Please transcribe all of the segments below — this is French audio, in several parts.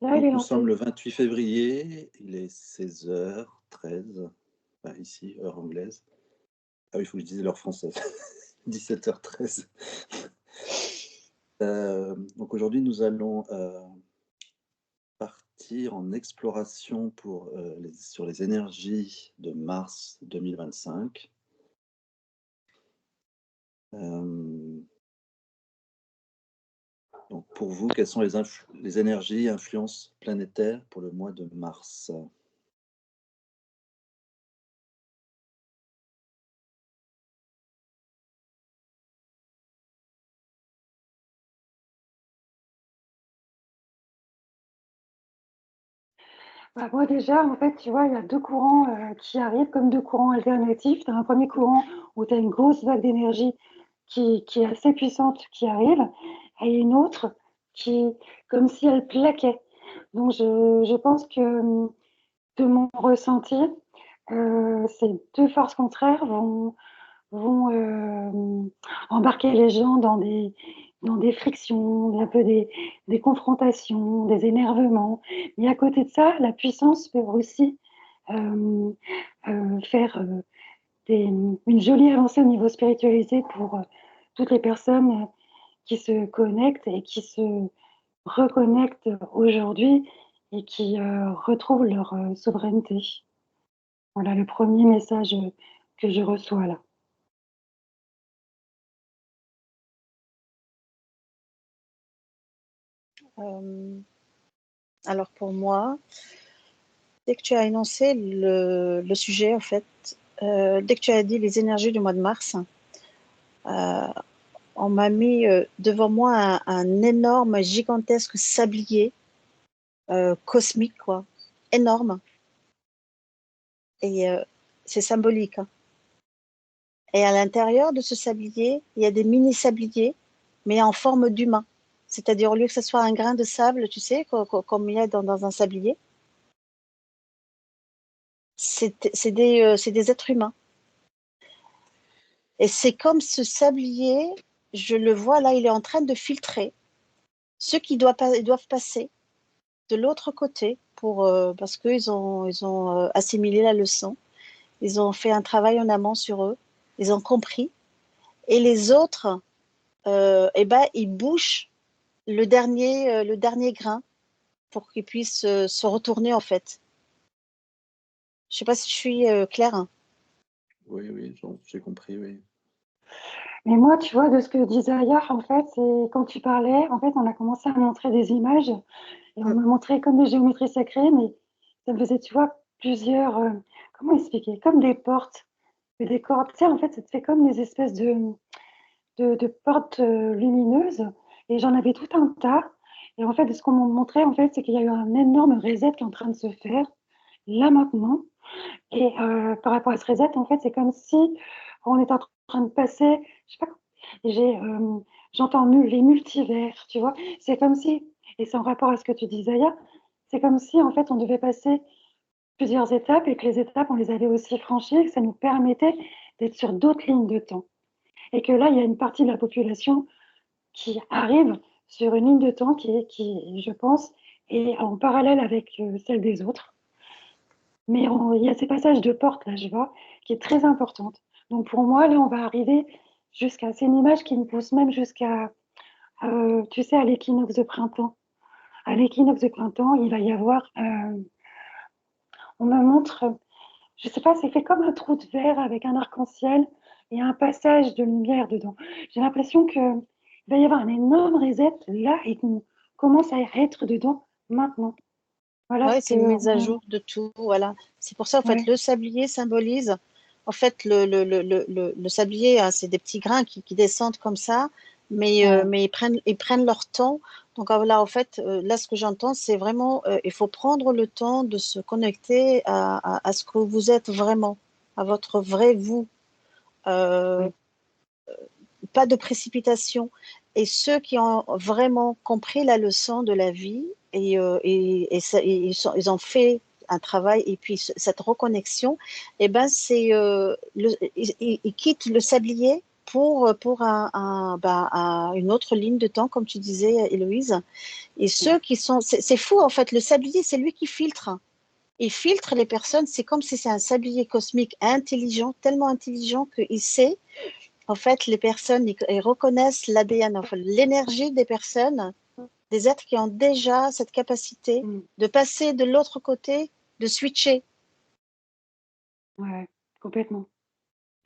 Là, il Donc est nous sommes lancé. le 28 février, il est 16h13, enfin ici, heure anglaise. Ah oui, il faut que je dise l'heure française, 17h13. Donc aujourd'hui, nous allons, partir en exploration pour, sur les énergies de mars 2025. Hem, donc pour vous, quelles sont les énergies et influences planétaires pour le mois de mars? Bah, moi déjà, en fait, tu vois, il y a 2 courants, qui arrivent comme 2 courants alternatifs. Tu as un premier courant où tu as une grosse vague d'énergie qui est assez puissante qui arrive et une autre qui comme si elle plaquait. Donc je pense que, de mon ressenti, ces 2 forces contraires vont embarquer les gens dans des frictions, un peu des confrontations, des énervements. Mais à côté de ça, la puissance peut aussi euh, faire une jolie avancée au niveau spiritualité pour toutes les personnes qui se connectent et qui se reconnectent aujourd'hui et qui retrouvent leur souveraineté. Voilà le premier message que je reçois là. Euh, alors pour moi, dès que tu as énoncé le sujet, en fait, dès que tu as dit les énergies du mois de mars, euh, on m'a mis devant moi un énorme, gigantesque sablier cosmique, quoi, énorme. Et c'est symbolique, hein. Et à l'intérieur de ce sablier, il y a des mini-sabliers, mais en forme d'humain. C'est-à-dire, au lieu que ce soit un grain de sable, tu sais, comme il y a dans un sablier, c'est des êtres humains. Et c'est comme ce sablier, je le vois là, il est en train de filtrer ceux qui doivent passer de l'autre côté parce qu'ils ont assimilé la leçon, ils ont fait un travail en amont sur eux, ils ont compris. Et les autres, eh ben, ils bouchent le dernier grain pour qu'ils puissent se retourner en fait. Je ne sais pas si je suis claire, hein. Oui, oui, j'ai compris, oui. Mais moi, tu vois, de ce que disait Aya, en fait, c'est quand tu parlais, en fait, on a commencé à montrer des images et on Mm. m'a montré comme des géométries sacrées, mais ça me faisait, tu vois, plusieurs, comment expliquer, comme des portes et des cordes. Tu sais, en fait, ça te fait comme des espèces de portes lumineuses et j'en avais tout un tas. Et en fait, ce qu'on m'a montré, en fait, c'est qu'il y a eu un énorme reset qui est en train de se faire là maintenant. Et par rapport à ce reset, en fait, c'est comme si on était en train de passer, je sais pas, j'ai, j'entends les multivers, tu vois. C'est comme si, et c'est en rapport à ce que tu disais, Aya, c'est comme si, en fait, on devait passer plusieurs étapes et que les étapes, on les avait aussi franchies et que ça nous permettait d'être sur d'autres lignes de temps. Et que là, il y a une partie de la population qui arrive sur une ligne de temps qui je pense, est en parallèle avec celle des autres. Mais il y a ces passages de porte, là, je vois, qui est très importante. Donc pour moi, là, on va arriver jusqu'à... C'est une image qui me pousse même jusqu'à, tu sais, à l'équinoxe de printemps. À l'équinoxe de printemps, il va y avoir... on me montre, je sais pas, c'est fait comme un trou de verre avec un arc-en-ciel et un passage de lumière dedans. J'ai l'impression qu'il va y avoir un énorme reset là et qu'on commence à être dedans maintenant. Voilà Ouais, ce c'est que... une mise à jour de tout, voilà. C'est pour ça, en fait, ouais, le sablier symbolise, en fait, le sablier, hein, c'est des petits grains qui descendent comme ça, ouais. mais ils prennent leur temps. Donc là, en fait, là, ce que j'entends, c'est vraiment, il faut prendre le temps de se connecter à ce que vous êtes vraiment, à votre vrai vous. Euh, Ouais. Pas de précipitation. Et ceux qui ont vraiment compris la leçon de la vie ils ont fait un travail et puis cette reconnexion, eh ben ils quittent le sablier une autre ligne de temps, comme tu disais, Héloïse. Et ceux qui sont, c'est fou en fait, le sablier, c'est lui qui filtre. Il filtre les personnes, c'est comme si c'est un sablier cosmique intelligent, tellement intelligent qu'il sait, en fait, les personnes, ils reconnaissent l'ADN, enfin, l'énergie des personnes, des êtres qui ont déjà cette capacité de passer de l'autre côté, de switcher. Ouais, complètement.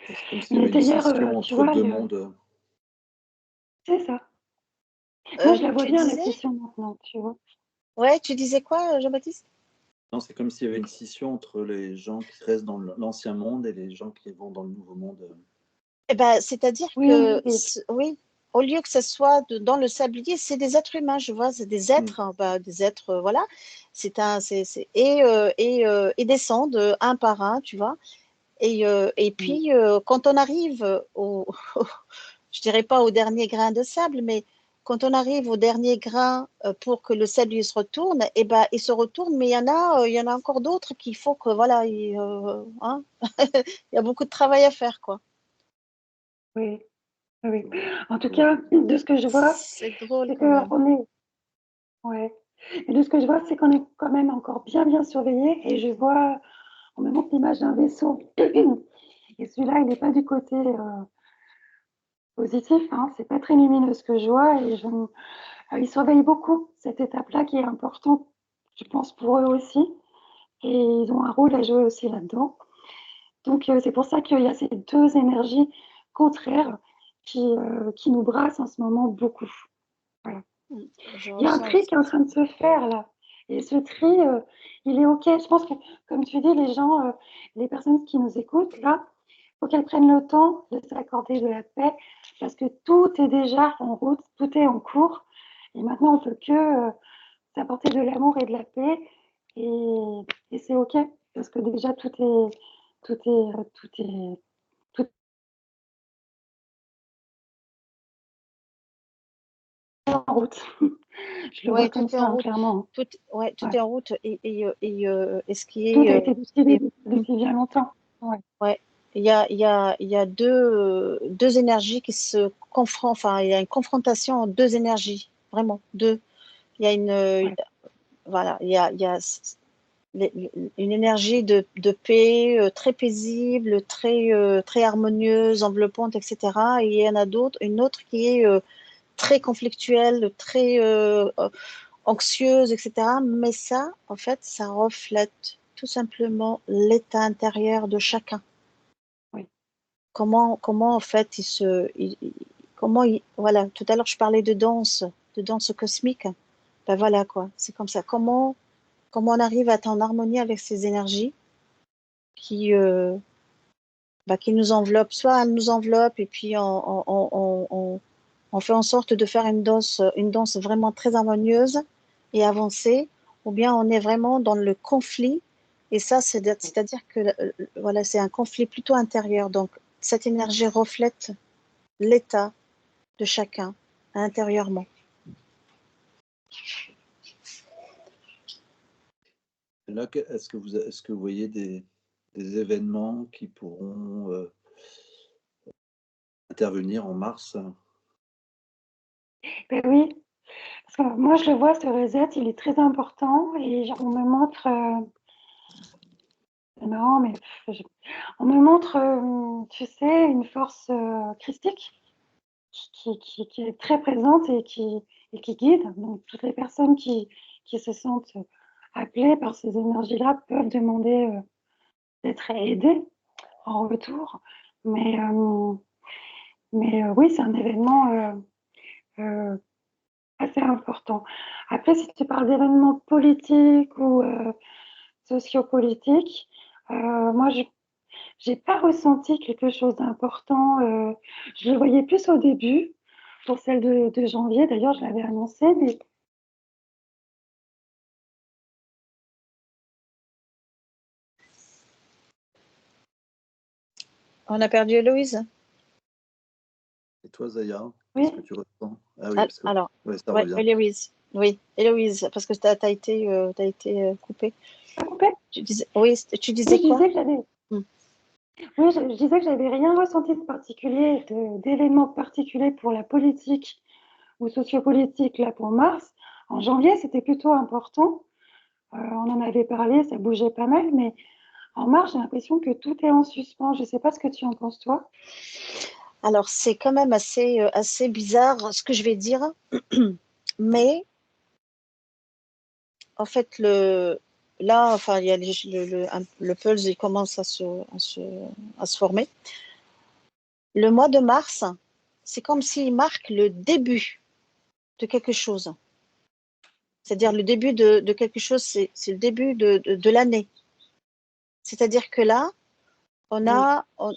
C'est comme s'il y avait une D'ailleurs, scission tu entre vois, deux mondes. c'est ça. Moi, je la vois Tu bien, la disais? scission maintenant, tu vois. Ouais, tu disais quoi, Jean-Baptiste? Non, c'est comme s'il y avait une scission entre les gens qui restent dans l'ancien monde et les gens qui vont dans le nouveau monde. Eh ben, c'est-à-dire Oui, que, oui, au lieu que ce soit dans le sablier, c'est des êtres humains, je vois, c'est des êtres, des êtres, voilà. Et descendent un par un, tu vois. Et puis, quand on arrive je dirais pas au dernier grain de sable, mais quand on arrive au dernier grain pour que le sablier se retourne, eh ben, il se retourne, mais il y en a encore d'autres qu'il faut que, voilà, hein, il y a beaucoup de travail à faire, quoi. oui, oui. En tout cas, de ce que je vois, C'est drôle c'est quand même. qu'on est, ouais. Et de ce que je vois, c'est qu'on est quand même encore bien, bien surveillé. Et je vois, on me montre l'image d'un vaisseau. Et celui-là, il n'est pas du côté positif, hein. C'est pas très lumineux ce que je vois. Et ils surveillent beaucoup cette étape-là qui est importante, je pense, pour eux aussi. Et ils ont un rôle à jouer aussi là-dedans. Donc, c'est pour ça qu'il y a ces deux énergies contraires qui nous brassent en ce moment beaucoup. Voilà. Je Il y a un ressens tri qui est en train de se faire là. Et ce tri, il est OK. Je pense que, comme tu dis, les gens, les personnes qui nous écoutent, là, il faut qu'elles prennent le temps de s'accorder de la paix parce que tout est déjà en route, tout est en cours. Et maintenant, on ne peut que s'apporter de l'amour et de la paix. Et c'est OK parce que déjà, tout est en route. Je le vois Oui, tout comme est ça, en hein, route. clairement. Tout, ouais, tout Ouais. est en route. Et ce qui Tout a est. été décidé depuis bien longtemps. Ouais. Ouais. Il y a deux énergies qui se confrontent. Enfin, il y a une confrontation en deux énergies. Vraiment, deux. Il y a Ouais. voilà, il y a une énergie de paix très paisible, très harmonieuse, enveloppante, etc. Et il y en a d'autres, une autre qui est très conflictuelle, très anxieuse, etc. Mais ça, en fait, ça reflète tout simplement l'état intérieur de chacun. Oui. Comment en fait, voilà, tout à l'heure, je parlais de danse cosmique. Ben voilà, quoi, c'est comme ça. Comment on arrive à être en harmonie avec ces énergies qui, qui nous enveloppent. Soit elles nous enveloppent et puis on fait en sorte de faire une danse vraiment très harmonieuse et avancée, ou bien on est vraiment dans le conflit. Et ça, c'est-à-dire que voilà, c'est un conflit plutôt intérieur. Donc, cette énergie reflète l'état de chacun intérieurement. Là, est-ce que vous voyez des événements qui pourront intervenir en mars? Ben oui, parce que moi je le vois, ce reset, il est très important et on me montre, c'est marrant, mais on me montre, tu sais, une force christique qui est très présente et qui guide. Donc toutes les personnes qui se sentent appelées par ces énergies-là peuvent demander d'être aidées en retour. Mais, euh, mais oui, c'est un événement euh, assez important. Après, si tu parles d'événements politiques ou sociopolitiques, moi, je n'ai pas ressenti quelque chose d'important. Je le voyais plus au début, pour celle de janvier. D'ailleurs, je l'avais annoncé, mais On a perdu Héloïse. Et toi, Zaya, oui, qu'est-ce que tu ressens? Ah oui, parce que Alors, ouais, ça ouais, revient. Héloïse. Oui, Héloïse, parce que tu as été coupée. pas coupé. Oui, tu disais Oui, je quoi? disais que j'avais. Hmm. Oui, je disais que j'avais rien ressenti de particulier, d'événements particuliers pour la politique ou sociopolitique là pour mars. En janvier, c'était plutôt important. On en avait parlé, ça bougeait pas mal, mais en mars, j'ai l'impression que tout est en suspens. Je ne sais pas ce que tu en penses, toi. Alors, c'est quand même assez bizarre ce que je vais dire, mais en fait, là, enfin, il y a le pulse, il commence à se former. Le mois de mars, c'est comme s'il marque le début de quelque chose. C'est-à-dire le début de quelque chose, c'est le début de l'année. C'est-à-dire que là, on Oui, a, on-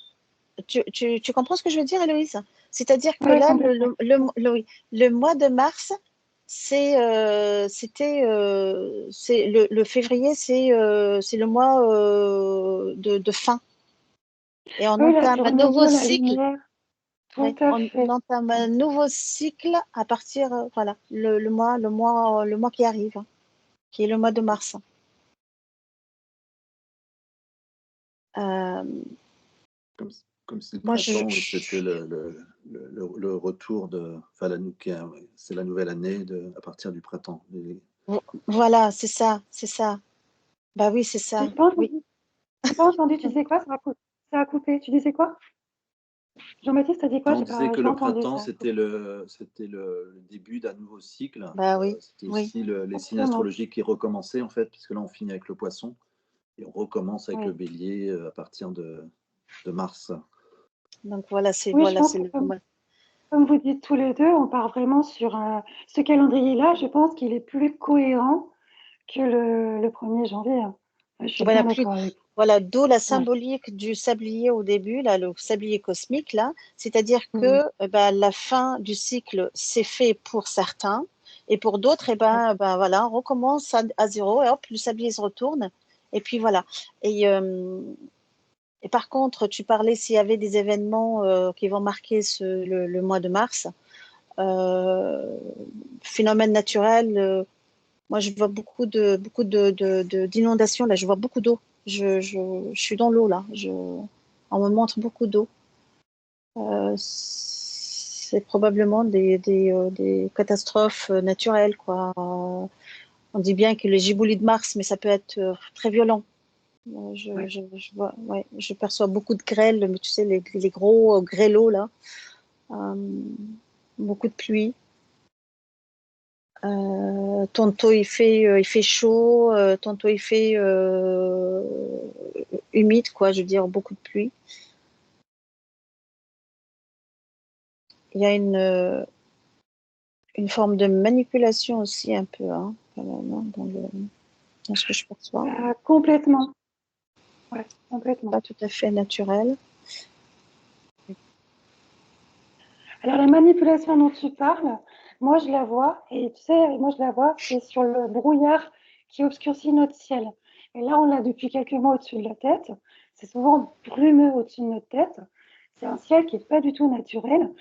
tu comprends ce que je veux dire, Héloïse? C'est-à-dire que ouais, là, complètement. oui, le mois de mars, c'est le février, c'est le mois de fin. Et on Oui, là, entame du un nouveau renouveau, la cycle. lumière, tout Ouais, à on fait. entame un nouveau cycle à partir, voilà, le mois qui arrive, hein, qui est le mois de mars. Euh, Comme, comme si le moi, printemps, oui, c'était le retour de. Enfin, c'est la nouvelle année à partir du printemps. voilà, c'est ça, c'est ça. Bah oui, c'est ça. J'ai pas Oui. entendu, j'ai pas entendu, tu disais quoi? Ça a coupé. Tu disais quoi? Jean-Baptiste, t'as dit quoi? Non, on disait que J'ai pas le entendu printemps, ça. c'était le début d'un nouveau cycle. Bah oui, C'était oui, aussi les signes Exactement. astrologiques qui recommençaient, en fait, puisque là, on finit avec le poisson et on recommence avec le Oui. bélier à partir de mars. donc voilà, c'est Oui, je voilà, pense c'est que le mois. comme vous dites tous les deux, on part vraiment sur ce calendrier-là. Je pense qu'il est plus cohérent que le 1er janvier, hein. Je suis Voilà, bien plus, d'accord avec voilà, d'où la vous. Ouais. symbolique du sablier au début, là, le sablier cosmique, là, c'est-à-dire Mhm. que la fin du cycle, c'est fait pour certains, et pour d'autres, Ouais. voilà, on recommence à zéro, et hop, le sablier se retourne, et puis voilà. Et, euh, et par contre, tu parlais s'il y avait des événements qui vont marquer le mois de mars, euh, phénomène naturel. Moi, je vois d'inondations. Là, je vois beaucoup d'eau. Je suis dans l'eau, là. On me montre beaucoup d'eau. C'est probablement des catastrophes naturelles, quoi. On dit bien que les giboulis de Mars, mais ça peut être très violent. Ouais. Ouais, je perçois beaucoup de grêle, mais tu sais, les gros grêlots, là. Euh, beaucoup de pluie. Tantôt il fait chaud, tantôt il fait humide, quoi, je veux dire, beaucoup de pluie. Il y a une forme de manipulation aussi, un peu, hein, quand même, hein, dans ce que je perçois. Complètement. Ouais, complètement. Pas tout à fait naturel. Alors, la manipulation dont tu parles, moi, je la vois, et tu sais, moi, je la vois, c'est sur le brouillard qui obscurcit notre ciel. Et là, on l'a depuis quelques mois au-dessus de la tête. C'est souvent brumeux au-dessus de notre tête. C'est un ciel qui n'est pas du tout naturel.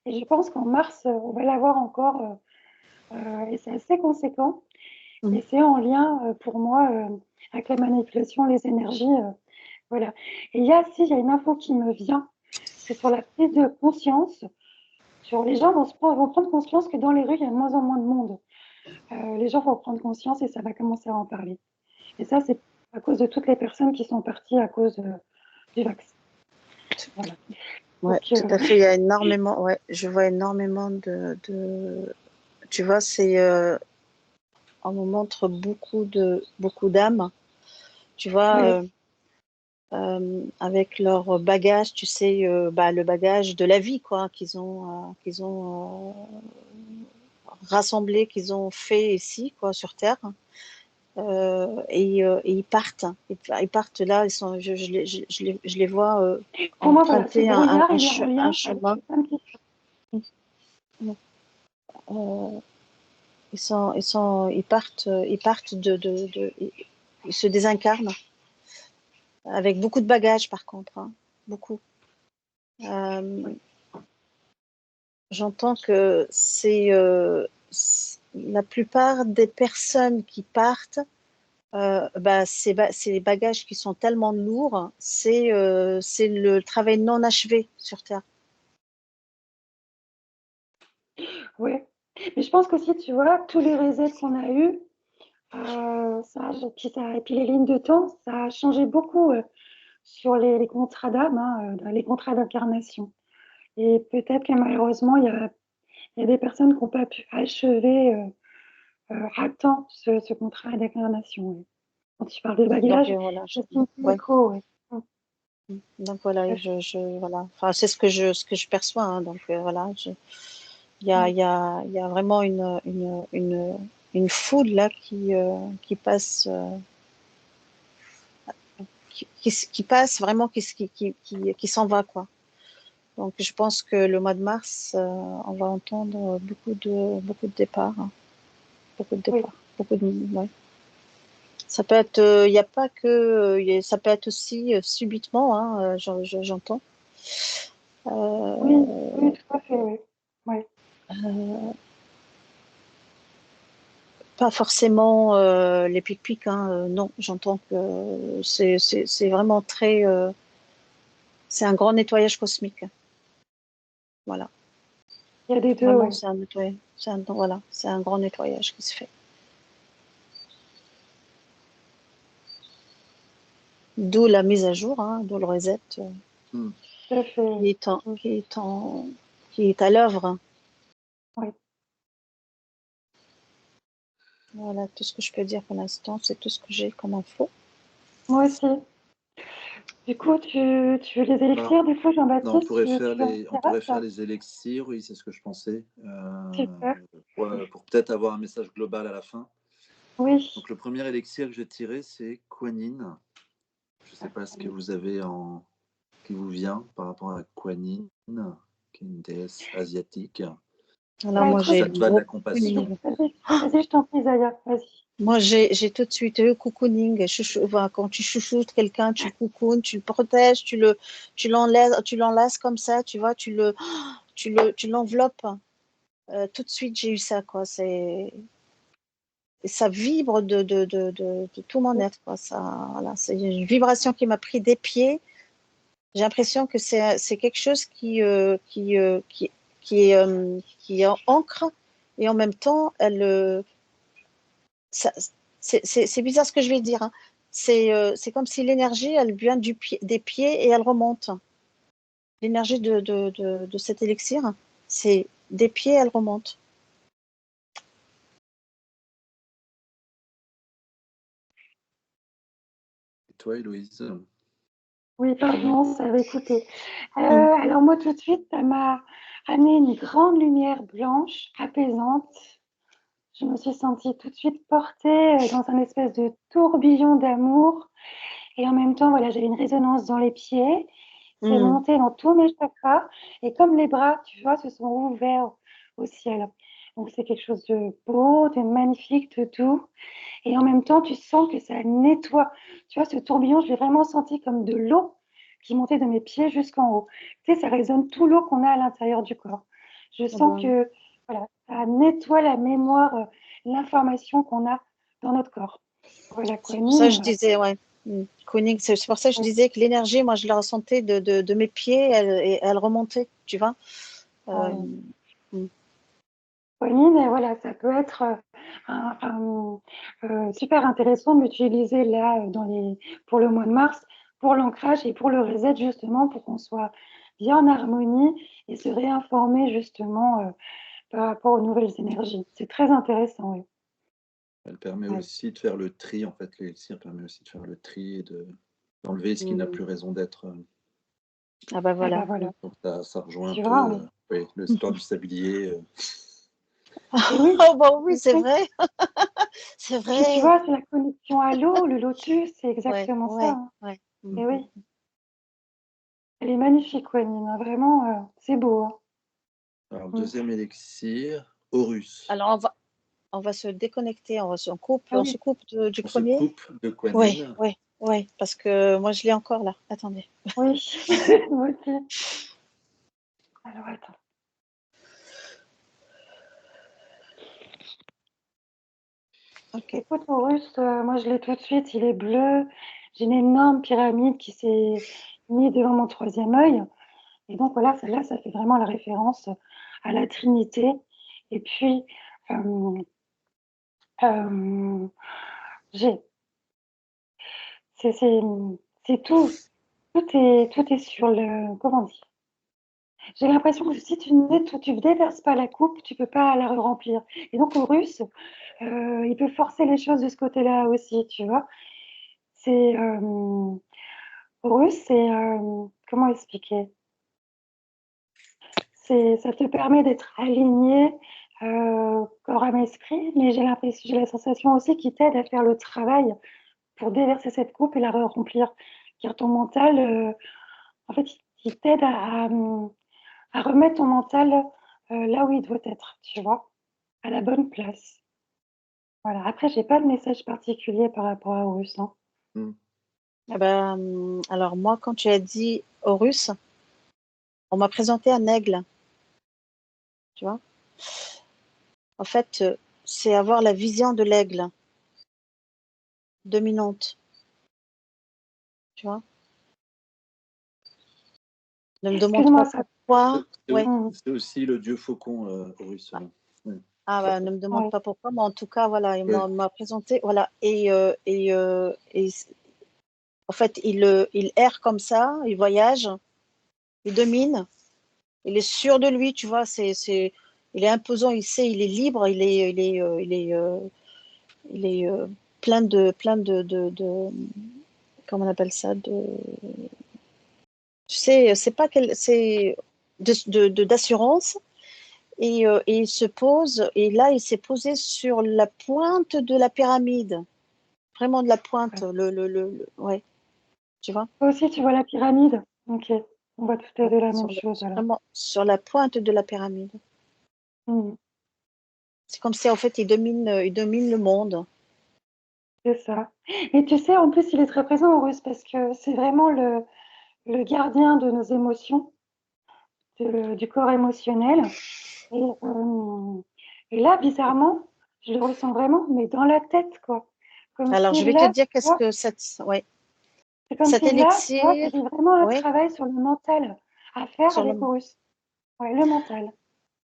Et je pense qu'en mars, on va l'avoir encore, et c'est assez conséquent. Mm. Et c'est en lien, pour moi, avec la manipulation, les énergies. Voilà. Et il y a une info qui me vient, c'est sur la prise de conscience. Les gens vont prendre conscience que dans les rues, il y a de moins en moins de monde. Les gens vont prendre conscience et ça va commencer à en parler. Et ça, c'est à cause de toutes les personnes qui sont parties à cause du vaccin. Voilà. Ouais, Donc, tout à fait. Il y a énormément, ouais, je vois énormément tu vois, on nous montre beaucoup d'âmes. Tu vois, oui, avec leur bagage, tu sais, le bagage de la vie, quoi, qu'ils ont rassemblé, qu'ils ont fait ici, quoi, sur Terre. Et ils partent. Ils partent là, je les vois pour moi, voilà, ce emprunter brouillard, il est en un lien avec chemin. les femmes qui... Euh, ils partent ils se désincarnent avec beaucoup de bagages, par contre, hein, beaucoup. Euh, J'entends que la plupart des personnes qui partent Ces bagages qui sont tellement lourds, c'est le travail non achevé sur Terre. Oui. Mais je pense qu'aussi, tu vois, tous les resets qu'on a eus, et puis les lignes de temps, ça a changé beaucoup sur les contrats d'âme, hein, les contrats d'incarnation. Et peut-être que malheureusement, il y a des personnes qui n'ont pas pu achever à temps ce contrat d'incarnation. Oui. Quand tu parles de Donc bagages, voilà, c'est une ouais. écho. Oui. Donc voilà, voilà. Enfin, c'est ce que je perçois. Hein. Donc voilà, il y a vraiment une foule là qui passe, qui passe vraiment, qui s'en va quoi. Donc je pense que le mois de mars, on va entendre beaucoup de départs, hein. Beaucoup de Oui. départs, ouais. Ça peut être, il n'y a pas que, ça peut être aussi subitement, hein, j'entends. Oui, Euh, oui, tout à fait. Oui. Ouais. Pas forcément les pic-pics, hein, non, j'entends que c'est vraiment très, c'est un grand nettoyage cosmique. Voilà, Il y a des deux, vraiment, oui. c'est un nettoyage, voilà, c'est un grand nettoyage qui se fait. D'où la mise à jour, hein, d'où le reset Tout à fait. qui est qui est à l'œuvre. Oui. Voilà, tout ce que je peux dire pour l'instant, c'est tout ce que j'ai comme info. Moi aussi. Du coup, tu veux les Alors, élixirs, du coup, non, on Jean-Baptiste, pourrait faire tu en les, on diras pourrait faire ça? les élixirs, oui, c'est ce que je pensais, Super. pour peut-être avoir un message global à la fin. Oui. Donc le premier élixir que j'ai tiré, c'est Kuan-Yin. Je ne sais pas ce que vous avez qui vous vient par rapport à Kuan-Yin, qui est une déesse asiatique. Alors, Ouais, moi, trop j'ai Ça te va de la beaucoup. compassion. Vas-y, je t'en prie, Zaya, vas-y. Moi, j'ai tout de suite eu cocooning. Enfin, quand tu chouchoutes quelqu'un, tu le cocoones, tu le protèges, tu l'enlaces comme ça, tu vois, tu l'enveloppes. Tout de suite, j'ai eu ça, quoi. Et ça vibre de tout mon être, quoi. Ça, voilà, c'est une vibration qui m'a pris des pieds. J'ai l'impression que c'est quelque chose qui ancre et en même temps, ça, c'est bizarre ce que je vais dire, hein. C'est comme si l'énergie, elle vient des pieds et elle remonte. L'énergie de cet élixir, c'est des pieds, elle remonte. Et toi, Héloïse? Oui, pardon, ça avait coupé. Mm. Alors moi, tout de suite, ça m'a amené une grande lumière blanche, apaisante. Je me suis sentie tout de suite portée dans un espèce de tourbillon d'amour. Et en même temps, voilà, j'avais une résonance dans les pieds. C'est Mm. monté dans tous mes chakras. Et comme les bras, tu vois, se sont ouverts au ciel. Donc c'est quelque chose de beau, de magnifique, de doux. Et en même temps, tu sens que ça nettoie. Tu vois, ce tourbillon, je l'ai vraiment senti comme de l'eau qui montait de mes pieds jusqu'en haut. Tu sais, ça résonne tout l'eau qu'on a à l'intérieur du corps. Je Ah sens ben, que voilà, ça nettoie la mémoire, l'information qu'on a dans notre corps. Voilà, c'est pour ça que je Quanine. disais, ouais. Mm. Cooning, c'est pour ça que je disais que l'énergie, moi, je la ressentais de mes pieds, elle remontait, tu vois. Euh, mm. Pauline, et voilà, ça peut être super intéressant de l'utiliser là pour le mois de mars, pour l'ancrage et pour le reset justement, pour qu'on soit bien en harmonie et se réinformer justement par rapport aux nouvelles énergies. C'est très intéressant, oui. Elle permet Ouais. aussi de faire le tri, en fait, l'élixir permet aussi de faire le tri et d'enlever ce qui n'a Mm. plus raison d'être. Ah ben Ah bah voilà. voilà, Donc ça rejoint un tu peu vois, oui. oui, l'histoire du sablier. Et oui, Oh bon, oui, oui, c'est vrai, c'est puis tu vrai. vois, c'est la connexion à l'eau, le lotus, c'est Ouais, exactement ça, ouais, hein. ouais. Mm, Et mm. oui, elle est magnifique, Wanine, hein, vraiment, c'est beau, hein. Alors, Mm. deuxième élixir, Horus. Alors on va se déconnecter, Ah on se oui, coupe du On se premier. coupe de Oui, Kuan-Yin. oui, oui, parce que moi je l'ai encore là. Attendez. oui, moi aussi. Alors attends. Ok. Écoute, Horus, moi je l'ai tout de suite, il est bleu. J'ai une énorme pyramide qui s'est mise devant mon troisième œil. Et donc voilà, celle-là, ça fait vraiment la référence à la Trinité. Et puis, euh, euh, j'ai, c'est, c'est, c'est tout. Tout est sur le, comment dire? J'ai l'impression que si tu ne déverses pas la coupe, tu peux pas la remplir. Et donc, Horus, il peut forcer les choses de ce côté-là aussi, tu vois. C'est, Horus, c'est, comment expliquer? Ça te permet d'être aligné, corps, âme, esprit, mais j'ai la sensation aussi qu'il t'aide à faire le travail pour déverser cette coupe et la remplir. Car ton mental, en fait, il t'aide à remettre ton mental là où il doit être, tu vois, à la bonne place. Voilà. Après, j'ai pas de message particulier par rapport à Horus, hein. Hmm. Eh ben, alors moi, quand tu as dit Horus, on m'a présenté un aigle, tu vois. En fait, c'est avoir la vision de l'aigle dominante, tu vois. Ne me demande pas Excuse-moi, ça. pourquoi. Ouais. Hmm. C'est aussi le dieu faucon, Horus. Ouais. Ah bah, ne me demande Ouais. pas pourquoi, mais en tout cas, voilà, il Ouais. m'a présenté, voilà. En fait, il erre comme ça, il voyage, il domine, il est sûr de lui, tu vois. Il est imposant, il sait, il est libre, il est plein de, comment on appelle ça, tu sais, c'est pas quel, c'est d'assurance. Et il se pose, et là, il s'est posé sur la pointe de la pyramide, vraiment de la pointe, Ouais. ouais, tu vois, Toi aussi, tu vois la pyramide? Ok. On voit tout à ouais, fait la même chose alors. vraiment sur la pointe de la pyramide. Hmm. C'est comme si, en fait, il domine le monde. C'est ça. Et tu sais, en plus, il est très présent, Horus, parce que c'est vraiment le gardien de nos émotions, du corps émotionnel. Et, euh, et là, bizarrement, je le ressens vraiment, mais dans la tête, quoi. Comme Alors, si je vais te là, dire tu qu'est-ce vois, que ouais, c'est comme cet si là, tu vois, élixir, j'avais vraiment un ouais, travail sur le mental à faire sur avec le. Horus. Ouais, le mental.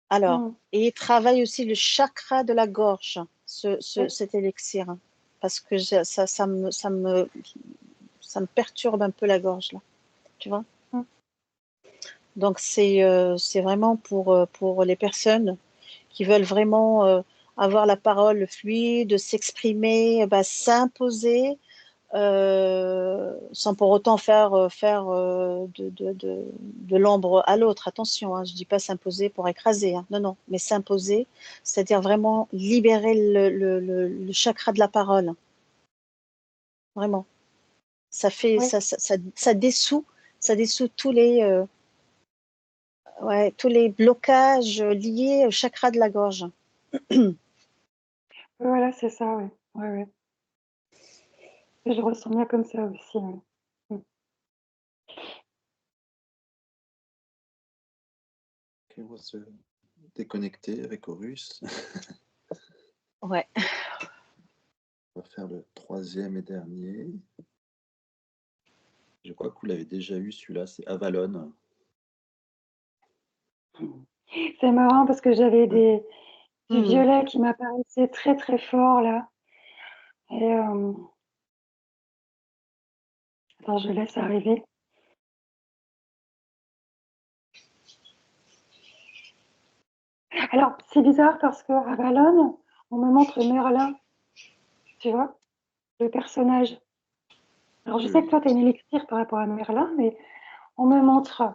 Alors, Hmm. et il travaille aussi le chakra de la gorge, Oui, cet élixir, parce que ça me perturbe un peu la gorge, là, tu vois. hmm. Donc, c'est vraiment pour les personnes qui veulent vraiment avoir la parole fluide, s'exprimer, bah, s'imposer, sans pour autant faire de l'ombre à l'autre. Attention, hein, je ne dis pas s'imposer pour écraser, hein, non, non, mais s'imposer, c'est-à-dire vraiment libérer le chakra de la parole, vraiment. Ça fait, Oui, ça dissout ouais, tous les blocages liés au chakra de la gorge. voilà, c'est ça, oui. Ouais, ouais. Je le ressens bien comme ça aussi, ouais. Hmm. Ok, on va se déconnecter avec Horus. Ouais. On va faire le troisième et dernier. Je crois que vous l'avez déjà eu, celui-là, c'est Avalon. C'est marrant parce que j'avais Ouais. du Hmm. violet qui m'apparaissait très très fort là. Et attends, je laisse arriver. Alors, c'est bizarre parce que à Valonne, on me montre Merlin, tu vois, le personnage. Alors, je sais que Oui. toi, tu as une élixir par rapport à Merlin, mais on me montre,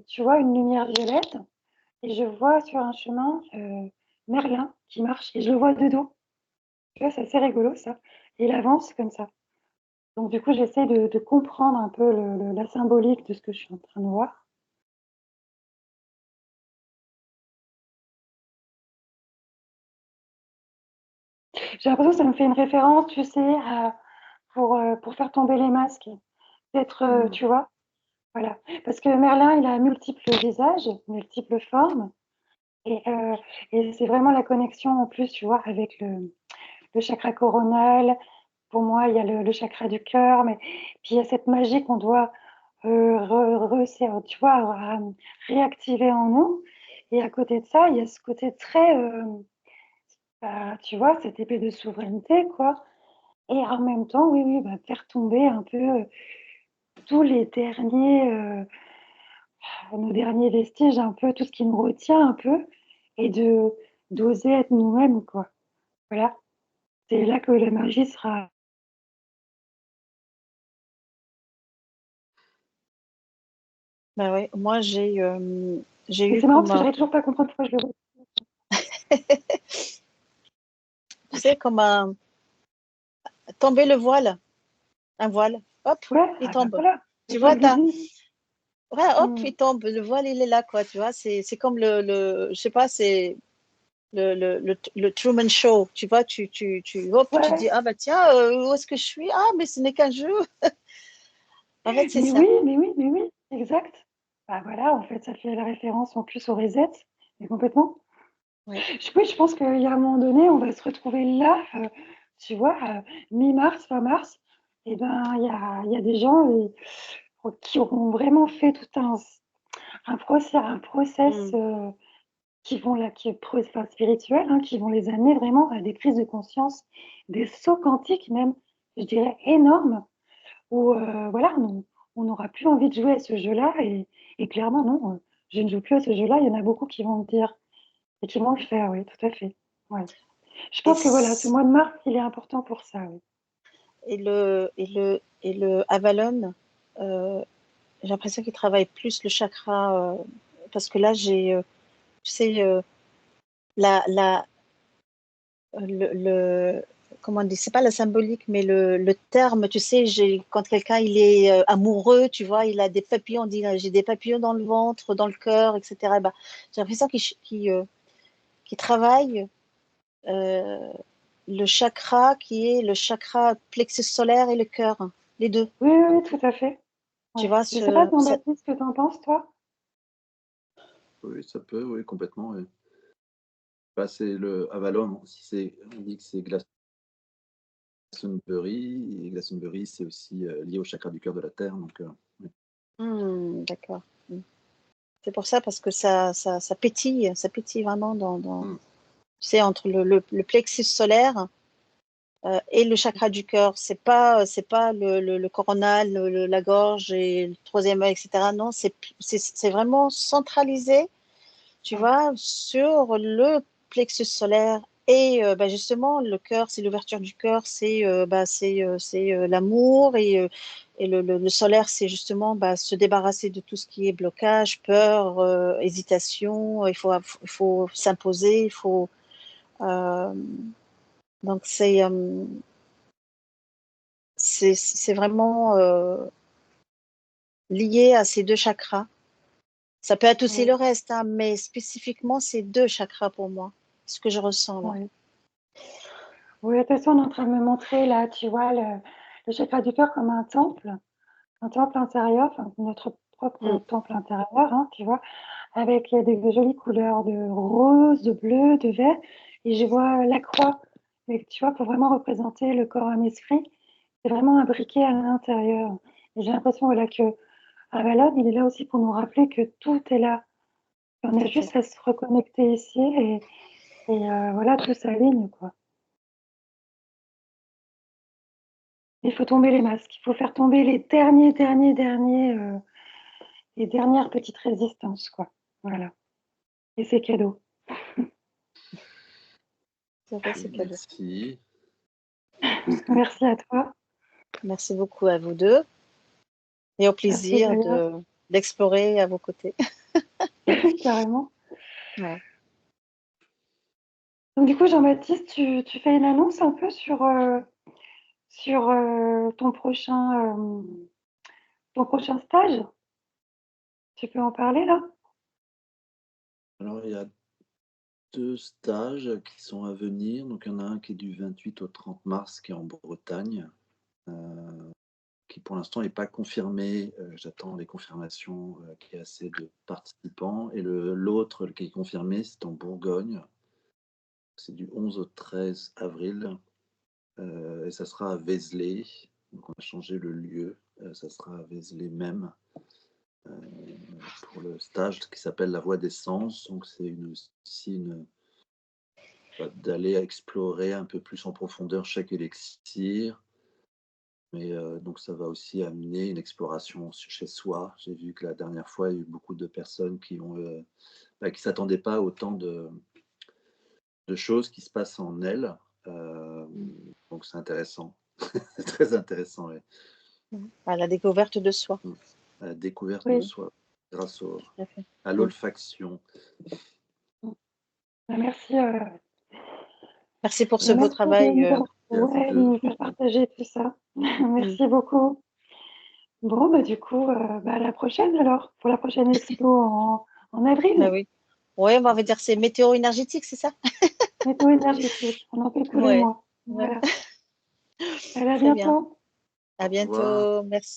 tu vois, une lumière violette et je vois sur un chemin Merlin qui marche et je le vois de dos. Tu vois, c'est assez rigolo ça. Et il avance comme ça. Donc, du coup, j'essaie de comprendre un peu la symbolique de ce que je suis en train de voir. J'ai l'impression que ça me fait une référence, tu sais, pour faire tomber les masques. D'être, Hmm. tu vois, voilà. Parce que Merlin, il a multiples visages, multiples formes. Et, c'est vraiment la connexion en plus, tu vois, avec le chakra coronal. Pour moi, il y a le chakra du cœur, mais puis il y a cette magie qu'on doit tu vois, réactiver en nous. Et à côté de ça, il y a ce côté très, tu vois, cette épée de souveraineté, quoi. Et en même temps, oui, oui, faire tomber un peu tous les derniers, nos derniers vestiges, un peu tout ce qui nous retient un peu, et d'oser être nous-mêmes, quoi. Voilà. C'est là que la magie sera. Bah ouais, moi j'ai Et eu c'est marrant comme parce que j'arrive toujours pas à comprendre pourquoi je le tu sais, comme un tomber le voile, un voile, hop, Ouais, il ah bah tombe. voilà, Tu c'est ça vois, que je dis. ouais, hop, Hmm. il tombe, le voile il est là, quoi, tu vois, c'est comme je sais pas, c'est le Truman Show, tu vois, hop, tu dis, Ouais, ah bah tiens, où est-ce que je suis? Ah, mais ce n'est qu'un jeu. En fait, c'est mais ça. oui, mais oui, mais oui, exact. Bah voilà, en fait, ça fait la référence en plus au reset, mais complètement. Ouais. Oui, je pense qu'il y a un moment donné, on va se retrouver là, tu vois, mi-mars, fin mars, et ben il y a des gens qui auront vraiment fait tout un process Mm. qui vont là, qui est enfin, spirituel, hein, qui vont les amener vraiment à des prises de conscience, des sauts quantiques même, je dirais énormes, où voilà, on n'aura plus envie de jouer à ce jeu-là, et clairement non, je ne joue plus à ce jeu-là. Il y en a beaucoup qui vont me dire et qui vont le faire, oui, tout à fait. Ouais. Je Et, pense que voilà, ce mois de mars, il est important pour ça, oui. et le Avalon, euh, j'ai l'impression qu'il travaille plus le chakra, parce que là, tu sais, la, comment on dit, c'est pas la symbolique, mais le terme, tu sais, quand quelqu'un il est amoureux, tu vois, il a des papillons, on dit, j'ai des papillons dans le ventre, dans le cœur, etc. Bah, j'ai l'impression qu'il travaille euh, le chakra qui est le chakra plexus solaire et le cœur, les deux. Oui, oui, oui, tout à fait. Tu Ouais. vois, Je sais pas, Jean-Baptiste, ce que tu en penses, toi? Oui, ça peut, oui, complètement. Oui. Bah, c'est le Avalon, si on dit que c'est Glastonbury, et Glastonbury, c'est aussi lié au chakra du cœur de la Terre. Donc, oui. D'accord. C'est pour ça, parce que ça pétille vraiment Mm. tu sais, entre le plexus solaire et le chakra du cœur. C'est pas le coronal, la gorge et le troisième œil, etc. Non, c'est vraiment centralisé, tu Ouais. vois, sur le plexus solaire. Et bah, justement, le cœur, c'est l'ouverture du cœur, c'est l'amour. Et le solaire, c'est justement bah, se débarrasser de tout ce qui est blocage, peur, hésitation. Il faut s'imposer, il faut. euh, donc, c'est vraiment lié à ces deux chakras. Ça peut être aussi Oui, le reste, hein, mais spécifiquement, ces deux chakras pour moi, ce que je ressens là. oui. Oui, de toute façon, on est en train de me montrer là, tu vois, le chakra du cœur comme un temple intérieur, enfin, notre propre Mm. temple intérieur, hein, tu vois, avec des jolies couleurs de rose, de bleu, de vert. Et je vois la croix. Mais tu vois, pour vraiment représenter le corps, âme, esprit, c'est vraiment imbriqué à l'intérieur. Et j'ai l'impression voilà, que Avalon, il est là aussi pour nous rappeler que tout est là. On Tout a à fait. juste à se reconnecter ici voilà, tout s'aligne, quoi. Il faut tomber les masques. Il faut faire tomber les les dernières petites résistances, quoi. Voilà. Et c'est cadeau. Tout à fait, c'est cadeau. Merci. Merci à toi. Merci beaucoup à vous deux et au Merci plaisir d'ailleurs. d'explorer à vos côtés. Carrément. Ouais. Donc, du coup, Jean-Baptiste, tu fais une annonce un peu sur ton prochain stage? Tu peux en parler là? Alors, il y a 2 stages qui sont à venir. Donc, il y en a un qui est du 28 au 30 mars, qui est en Bretagne. qui pour l'instant n'est pas confirmé. J'attends les confirmations qu'il y a assez de participants. Et l'autre qui est confirmé, c'est en Bourgogne. C'est du 11 au 13 avril. Et ça sera à Vézelay. Donc on a changé le lieu. Ça sera à Vézelay même. Pour le stage qui s'appelle La Voie des Sens. Donc c'est d'aller explorer un peu plus en profondeur chaque élixir. Mais donc ça va aussi amener une exploration chez soi. J'ai vu que la dernière fois, il y a eu beaucoup de personnes qui s'attendaient pas à autant de choses qui se passent en elles. Donc c'est intéressant. C'est très intéressant, ouais. À la découverte de soi. À la découverte Oui. de soi grâce Tout à fait. à l'olfaction. Merci, Merci pour ce beau merci travail. de nous faire partager tout ça. Merci beaucoup. Bon, bah, du coup, à la prochaine alors, pour la prochaine expo en avril. Bah oui. Ouais, on va dire c'est météo énergétique, c'est ça? Météo énergétique, on en fait tous les Ouais. mois. Voilà. Allez, à Très bien. bientôt. À Au revoir. bientôt. Merci.